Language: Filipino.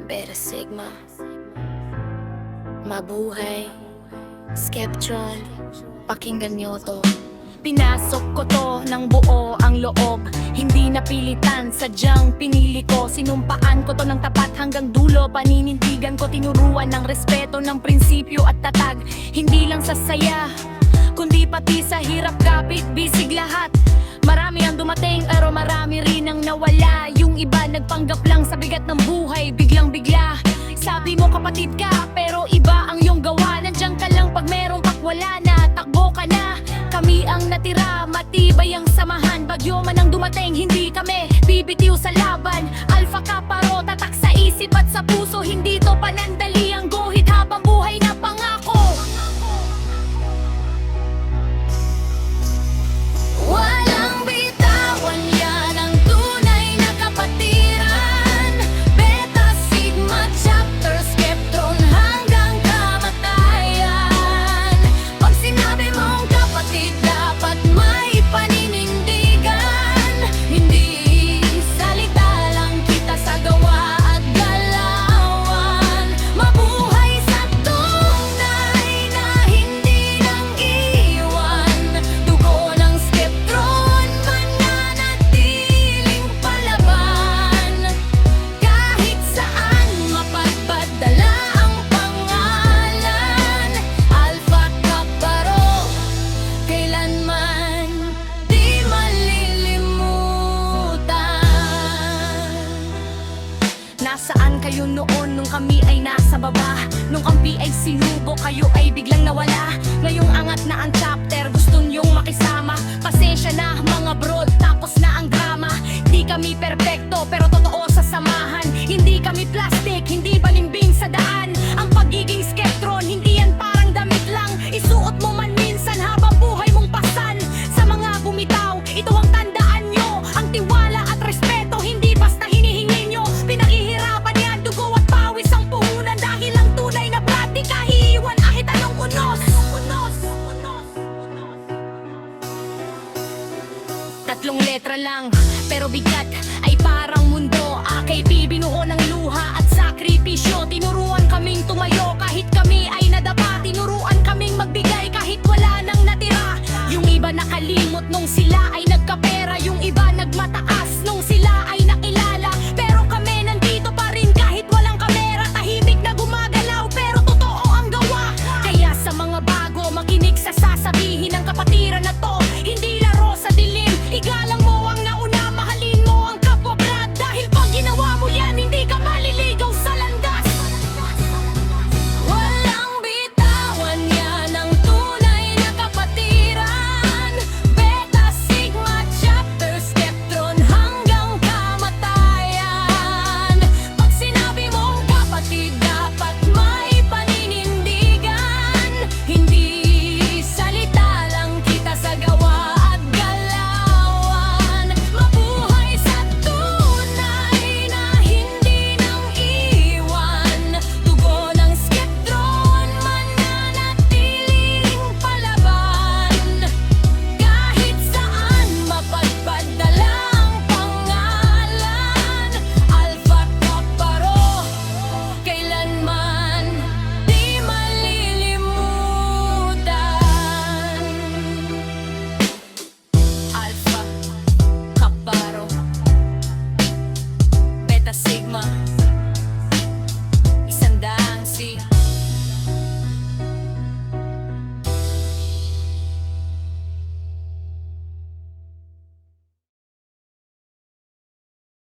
Beta Sigma, mabuhay, Skeptron, pakinggan niyo to. Pinasok ko to ng buo ang loob, hindi napilitan, sadyang pinili ko. Sinumpaan ko to ng tapat hanggang dulo, paninindigan ko, tinuruan ng respeto, ng prinsipyo at tatag. Hindi lang sa saya, kundi pati sa hirap, kapit, bisig lahat. Marami ang dumating pero marami rin ang nawala. Yung iba nagpanggap lang sa bigat ng buhay, biglang bigla. Sabi mo kapatid ka pero iba ang iyong gawa. Nandiyan ka lang pag merong pakwala na, takbo ka na. Kami ang natira, matibay ang samahan. Bagyo man ang dumating, hindi kami bibitiw sa laban. Alpha Kappa, tatak sa isip at sa puso. Hindi to panandali ang guhit habang buhay na pangako. Walang bitawan, yan ang tunay na kapatiran. Beta Sigma chapter, Skeptron hanggang kamatayan. Pag sinabi mong kapatid, dapat may paninindigan. Hindi salita lang, kita sa gawa at galawan. Mabuhay sa tunay na hindi nang iwan. Dugo ng Skeptron, mananatiling palaban. Kahit saan mapagpadala ang pangalan. Alpha Kappa, kailanman di malilimutan. Nasaan kayo noon nung kami ay nasa baba? Nung kampi ay sinubo, kayo ay biglang nawala. Ngayong angat na ang chapter, gusto nyong makisama. Pasensya na mga bro, tapos na ang drama. Di kami perpekto pero totoo sa samahan. Hindi kami plastic, hindi balimbing sa daan. Ang pagiging Skeptron, hindi yan parang damit lang. Isuot mo man minsan habang buhay mong pasan. Sa mga bumitaw, ito ang tandaan nyo. Ang tiwala at respeto, hindi basta hinihingi nyo. Pinaghihirapan yan, dugo at pawis ang puhunan. Dahil ang tunay na brad, di kahihiwan kahit anong unos. Tatlong letra lang, pero bigat ay parang mundo. AKP binuo ng luha at sakripisyo. Tinuro